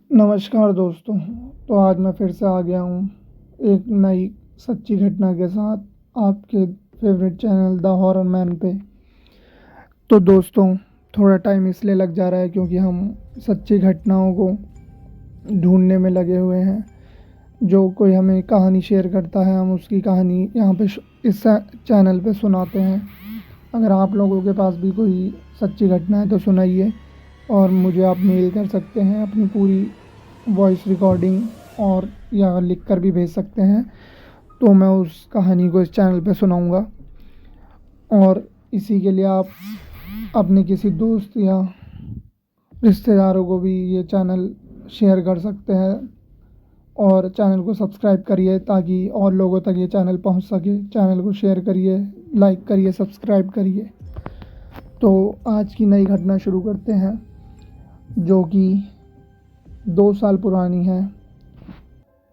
नमस्कार दोस्तों। तो आज मैं फिर से आ गया हूँ एक नई सच्ची घटना के साथ आपके favourite channel the horror man पे। तो दोस्तों, थोड़ा टाइम इसलिए लग जा रहा है क्योंकि हम सच्ची घटनाओं को ढूंढने में लगे हुए हैं। जो कोई हमें कहानी शेयर करता है, हम उसकी कहानी यहाँ पे इस चैनल पे सुनाते हैं। अगर आप लोगों के पास भी कोई सच्ची घटना है तो सुनाइए, और मुझे आप मेल कर सकते हैं अपनी पूरी वॉइस रिकॉर्डिंग, और या लिख कर भी भेज सकते हैं। तो मैं उस कहानी को इस चैनल पे सुनाऊंगा, और इसी के लिए आप अपने किसी दोस्त या रिश्तेदारों को भी ये चैनल शेयर कर सकते हैं, और चैनल को सब्सक्राइब करिए ताकि और लोगों तक ये चैनल पहुंच सके। चैनल को शेयर करिए, लाइक करिए, सब्सक्राइब करिए। तो आज की नई घटना शुरू करते हैं, जो कि 2 साल पुरानी है,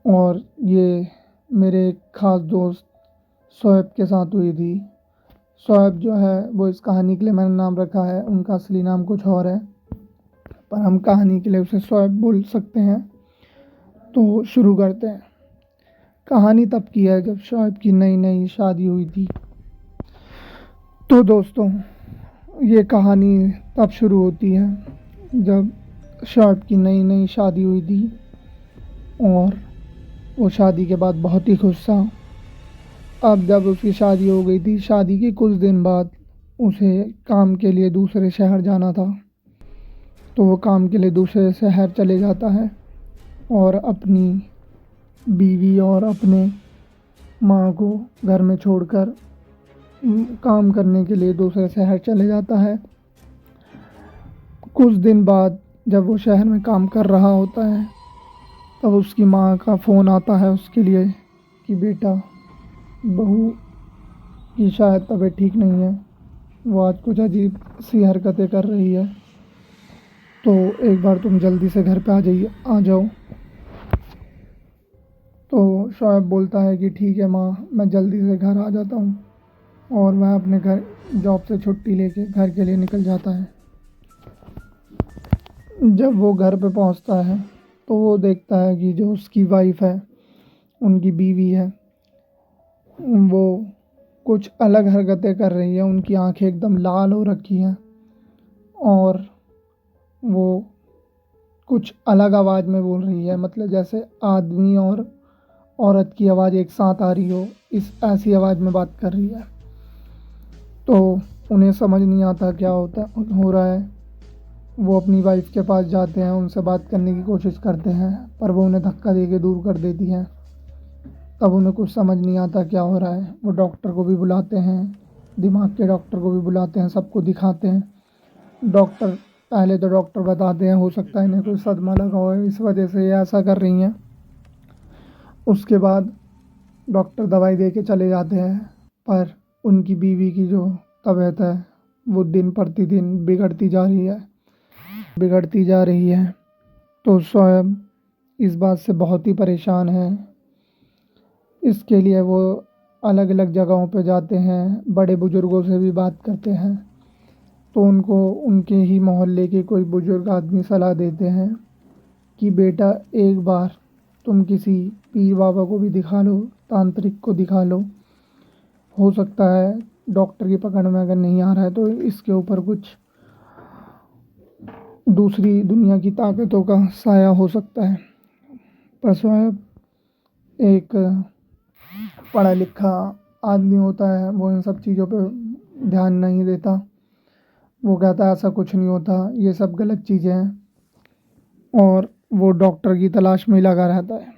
और ये मेरे एक ख़ास दोस्त शोएब के साथ हुई थी। शोएब जो है वो इस कहानी के लिए मैंने नाम रखा है, उनका असली नाम कुछ और है, पर हम कहानी के लिए उसे शोएब बोल सकते हैं। तो शुरू करते हैं। कहानी तब की है जब शोएब की नई नई शादी हुई थी। तो दोस्तों, ये कहानी तब शुरू होती है जब शोएब की नई नई शादी हुई थी, और वो शादी के बाद बहुत ही खुश था। अब जब उसकी शादी हो गई थी, शादी के कुछ दिन बाद उसे काम के लिए दूसरे शहर जाना था। तो वो काम के लिए दूसरे शहर चले जाता है, और अपनी बीवी और अपने माँ को घर में छोड़कर काम करने के लिए दूसरे शहर चले जाता है। कुछ दिन बाद जब वो शहर में काम कर रहा होता है, तब उसकी माँ का फ़ोन आता है उसके लिए कि बेटा, बहू की शायद तबीयत ठीक नहीं है, वो आज कुछ अजीब सी हरकतें कर रही है, तो एक बार तुम जल्दी से घर पे आ जाओ। तो शोएब बोलता है कि ठीक है माँ, मैं जल्दी से घर आ जाता हूँ, और वह अपने घर जॉब से छुट्टी लेके घर के लिए निकल जाता है। जब वो घर पे पहुँचता है तो वो देखता है कि जो उसकी वाइफ है, उनकी बीवी है, वो कुछ अलग हरकतें कर रही है। उनकी आंखें एकदम लाल हो रखी हैं, और वो कुछ अलग आवाज़ में बोल रही है, मतलब जैसे आदमी और औरत की आवाज़ एक साथ आ रही हो, इस ऐसी आवाज़ में बात कर रही है। तो उन्हें समझ नहीं आता क्या हो रहा है। वो अपनी वाइफ के पास जाते हैं, उनसे बात करने की कोशिश करते हैं, पर वो उन्हें धक्का दे के दूर कर देती हैं। तब उन्हें कुछ समझ नहीं आता क्या हो रहा है। वो डॉक्टर को भी बुलाते हैं, दिमाग के डॉक्टर को भी बुलाते हैं, सबको दिखाते हैं। डॉक्टर पहले तो डॉक्टर बताते हैं हो सकता है इन्हें कोई सदमा लगा हो, इस वजह से ये ऐसा कर रही हैं। उसके बाद डॉक्टर दवाई दे के चले जाते हैं, पर उनकी बीवी की जो तबीयत है वो दिन प्रतिदिन बिगड़ती जा रही है। तो शोएब इस बात से बहुत ही परेशान है। इसके लिए वो अलग अलग जगहों पर जाते हैं, बड़े बुज़ुर्गों से भी बात करते हैं। तो उनको उनके ही मोहल्ले के कोई बुज़ुर्ग आदमी सलाह देते हैं कि बेटा, एक बार तुम किसी पीर बाबा को भी दिखा लो, तांत्रिक को दिखा लो। हो सकता है डॉक्टर की पकड़ में अगर नहीं आ रहा है तो इसके ऊपर कुछ दूसरी दुनिया की ताकतों का साया हो सकता है। पर शोएब एक पढ़ा लिखा आदमी होता है, वो इन सब चीज़ों पे ध्यान नहीं देता। वो कहता है ऐसा कुछ नहीं होता, ये सब गलत चीज़ें हैं, और वो डॉक्टर की तलाश में ही लगा रहता है।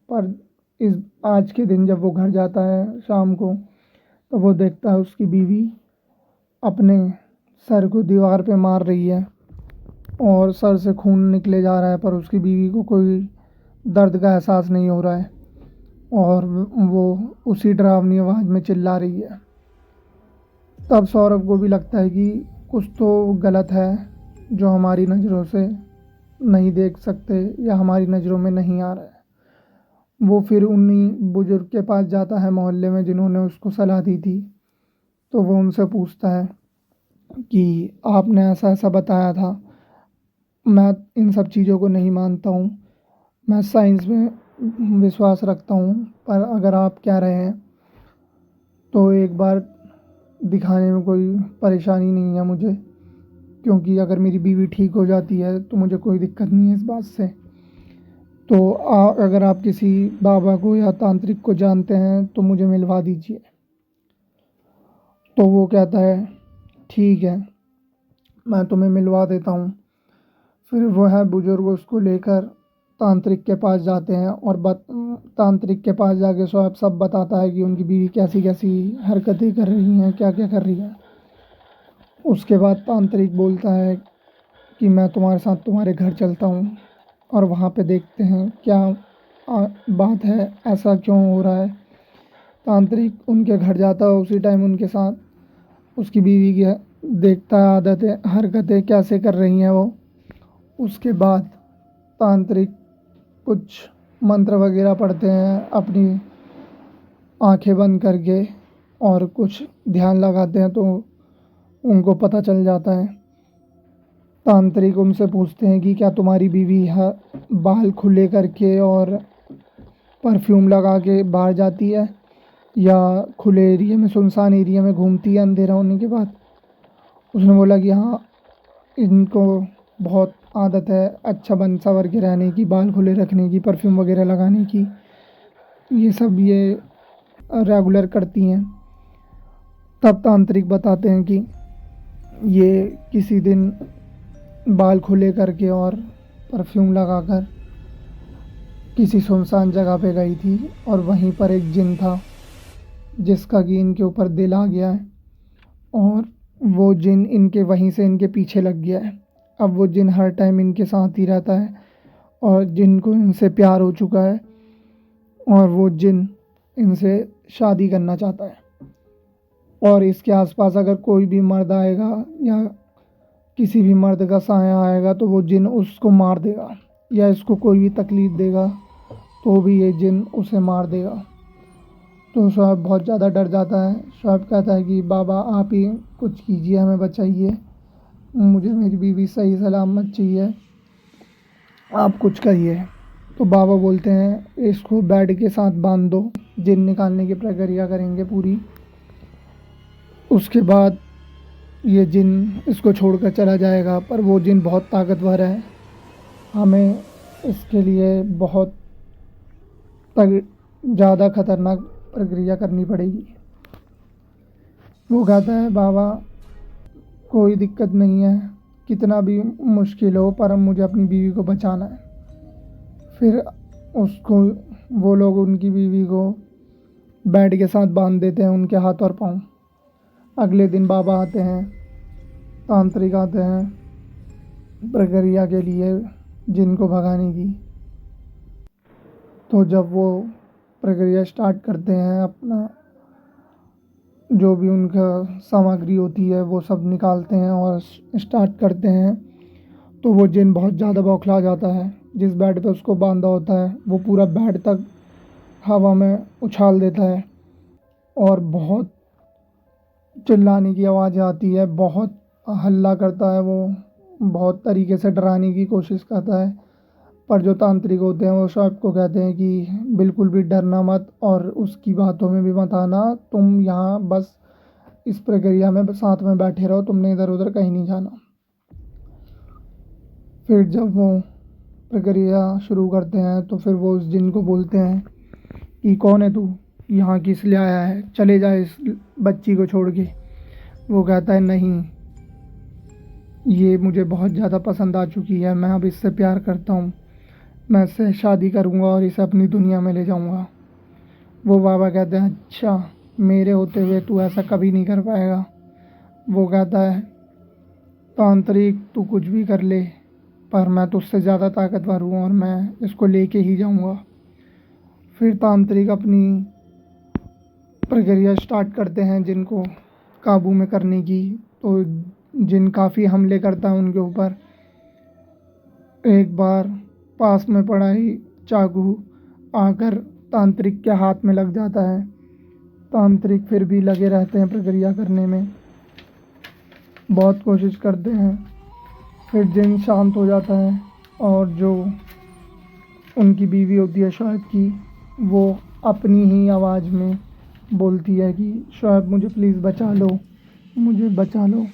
पर इस आज के दिन जब वो घर जाता है शाम को, तो वो देखता है उसकी बीवी अपने सर को दीवार पे मार रही है, और सर से खून निकले जा रहा है, पर उसकी बीवी को कोई दर्द का एहसास नहीं हो रहा है, और वो उसी डरावनी आवाज़ में चिल्ला रही है। तब सौरभ को भी लगता है कि कुछ तो गलत है, जो हमारी नज़रों से नहीं देख सकते या हमारी नज़रों में नहीं आ रहा है। वो फिर उन्हीं बुजुर्ग के पास जाता है मोहल्ले में जिन्होंने उसको सलाह दी थी। तो वो उनसे पूछता है कि आपने ऐसा ऐसा बताया था, मैं इन सब चीज़ों को नहीं मानता हूँ, मैं साइंस में विश्वास रखता हूँ, पर अगर आप कह रहे हैं तो एक बार दिखाने में कोई परेशानी नहीं है मुझे, क्योंकि अगर मेरी बीवी ठीक हो जाती है तो मुझे कोई दिक्कत नहीं है इस बात से। तो अगर आप किसी बाबा को या तांत्रिक को जानते हैं तो मुझे मिलवा दीजिए। तो वो कहता है ठीक है, मैं तुम्हें मिलवा देता हूँ। फिर वह बुजुर्ग उसको लेकर तांत्रिक के पास जाते हैं और तांत्रिक के पास जाके सब बताता है कि उनकी बीवी कैसी कैसी हरकतें कर रही हैं, क्या क्या कर रही है। उसके बाद तांत्रिक बोलता है कि मैं तुम्हारे साथ तुम्हारे घर चलता हूँ और वहाँ पे देखते हैं क्या बात है, ऐसा क्यों हो रहा है। तांत्रिक उनके घर जाता है, उसी टाइम उनके साथ उसकी बीवी की देखता है आदतें हरकतें कैसे कर रही हैं वो। उसके बाद तांत्रिक कुछ मंत्र वगैरह पढ़ते हैं अपनी आंखें बंद करके, और कुछ ध्यान लगाते हैं तो उनको पता चल जाता है। तांत्रिक उनसे पूछते हैं कि क्या तुम्हारी बीवी बाल खुले करके और परफ्यूम लगा के बाहर जाती है, या खुले एरिया में सुनसान एरिया में घूमती है अंधेरा होने के बाद। उसने बोला कि हाँ, इनको बहुत आदत है अच्छा बन सवर के रहने की, बाल खुले रखने की, परफ्यूम वगैरह लगाने की, ये सब ये रेगुलर करती हैं। तब तांत्रिक बताते हैं कि ये किसी दिन बाल खुले करके और परफ्यूम लगाकर किसी सुनसान जगह पे गई थी, और वहीं पर एक जिन था जिसका कि इनके ऊपर दिल आ गया है, और वो जिन इनके वहीं से इनके पीछे लग गया है। अब वो जिन हर टाइम इनके साथ ही रहता है, और जिनको इनसे प्यार हो चुका है, और वो जिन इनसे शादी करना चाहता है। और इसके आसपास अगर कोई भी मर्द आएगा या किसी भी मर्द का साया आएगा तो वो जिन उसको मार देगा, या इसको कोई भी तकलीफ़ देगा तो भी ये जिन उसे मार देगा। तो शोएब बहुत ज़्यादा डर जाता है। शोएब कहता है कि बाबा आप ही कुछ कीजिए, हमें बचाइए, मुझे मेरी बीवी सही सलामत चाहिए, आप कुछ करिए। तो बाबा बोलते हैं इसको बेड के साथ बांध दो, जिन निकालने की प्रक्रिया करेंगे पूरी। उसके बाद ये जिन इसको छोड़कर चला जाएगा, पर वो जिन बहुत ताकतवर है, हमें इसके लिए बहुत ज़्यादा खतरनाक प्रक्रिया करनी पड़ेगी। वो कहता है बाबा कोई दिक्कत नहीं है, कितना भी मुश्किल हो, पर मुझे अपनी बीवी को बचाना है। फिर उसको वो लोग उनकी बीवी को बेड के साथ बांध देते हैं, उनके हाथ और पाँव। अगले दिन बाबा आते हैं, तांत्रिक आते हैं प्रक्रिया के लिए जिन को भगाने की। तो जब वो प्रक्रिया स्टार्ट करते हैं, अपना जो भी उनका सामग्री होती है वो सब निकालते हैं और स्टार्ट करते हैं, तो वो जिन बहुत ज़्यादा बौखला जाता है। जिस बेड पे उसको बांधा होता है वो पूरा बेड तक हवा में उछाल देता है, और बहुत चिल्लाने की आवाज़ आती है, बहुत हल्ला करता है, वो बहुत तरीके से डराने की कोशिश करता है। पर जो तांत्रिक होते हैं वो शोएब को कहते हैं कि बिल्कुल भी डरना मत, और उसकी बातों में भी मत आना, तुम यहाँ बस इस प्रक्रिया में साथ में बैठे रहो, तुमने इधर उधर कहीं नहीं जाना। फिर जब वो प्रक्रिया शुरू करते हैं तो फिर वो उस जिन को बोलते हैं कि कौन है तू, यहाँ किस लिए आया है, चले जा इस बच्ची को छोड़ के। वो कहता है नहीं, ये मुझे बहुत ज़्यादा पसंद आ चुकी है, मैं अब इससे प्यार करता हूँ, मैं इससे शादी करूँगा और इसे अपनी दुनिया में ले जाऊँगा। वो बाबा कहते हैं अच्छा, मेरे होते हुए तू ऐसा कभी नहीं कर पाएगा। वो कहता है तांत्रिक तू कुछ भी कर ले, पर मैं तुझसे ज़्यादा ताकतवर हूँ और मैं इसको लेके ही जाऊँगा। फिर तांत्रिक अपनी प्रक्रिया स्टार्ट करते हैं जिनको काबू में करने की। तो जिन काफ़ी हमले करता है उनके ऊपर। एक बार पास में पड़ा ही चाकू आकर तांत्रिक के हाथ में लग जाता है। तांत्रिक फिर भी लगे रहते हैं प्रक्रिया करने में, बहुत कोशिश करते हैं। फिर जिन शांत हो जाता है और जो उनकी बीवी होती है शोएब की, वो अपनी ही आवाज़ में बोलती है कि शोएब मुझे प्लीज़ बचा लो, मुझे बचा लो,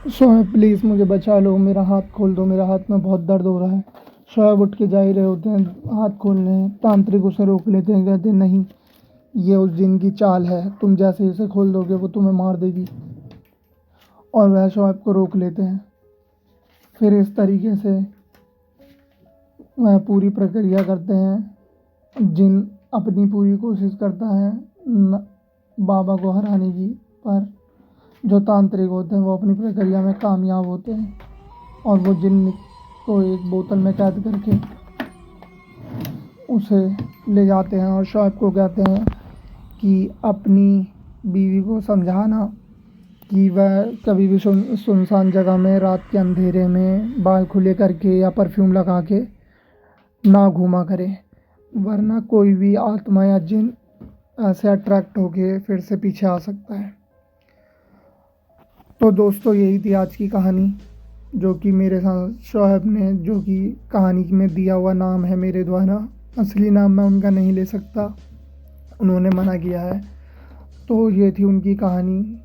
शोएब प्लीज़ मुझे बचा लो, मेरा हाथ खोल दो, मेरा हाथ में बहुत दर्द हो रहा है। शोएब उठ के जा ही रहे होते हैं हाथ खोलने, तांत्रिक उसे रोक लेते हैं, कहते हैं नहीं, ये उस जिन की चाल है, तुम जैसे इसे खोल दोगे वो तुम्हें मार देगी, और वह शोएब को रोक लेते हैं। फिर इस तरीके से वह पूरी प्रक्रिया करते हैं। जिन अपनी पूरी कोशिश करता है बाबा को हराने की, पर जो तांत्रिक होते हैं वो अपनी प्रक्रिया में कामयाब होते हैं और वो जिन को एक बोतल में कैद करके उसे ले जाते हैं और शोएब को कहते हैं कि अपनी बीवी को समझाना कि वह कभी भी सुनसान जगह में रात के अंधेरे में बाल खुले करके या परफ्यूम लगा के ना घूमा करे, वरना कोई भी आत्मा या जिन ऐसे अट्रैक्ट होके फिर से पीछे आ सकता है। तो दोस्तों यही थी आज की कहानी, जो कि मेरे साथ शोएब ने, जो कि कहानी में दिया हुआ नाम है मेरे द्वारा, असली नाम मैं उनका नहीं ले सकता, उन्होंने मना किया है। तो ये थी उनकी कहानी।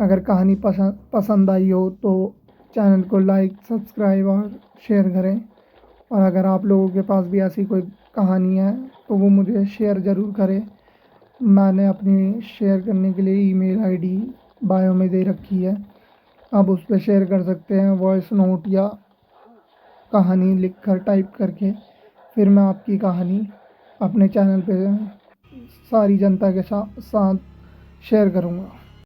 अगर कहानी पसंद आई हो तो चैनल को लाइक, सब्सक्राइब और शेयर करें। और अगर आप लोगों के पास भी ऐसी कोई कहानी है तो वो मुझे शेयर ज़रूर करें। मैंने अपनी शेयर करने के लिए ईमेल आईडी बायो में दे रखी है, आप उस पर शेयर कर सकते हैं, वॉइस नोट या कहानी लिखकर टाइप करके। फिर मैं आपकी कहानी अपने चैनल पे सारी जनता के साथ शेयर करूँगा।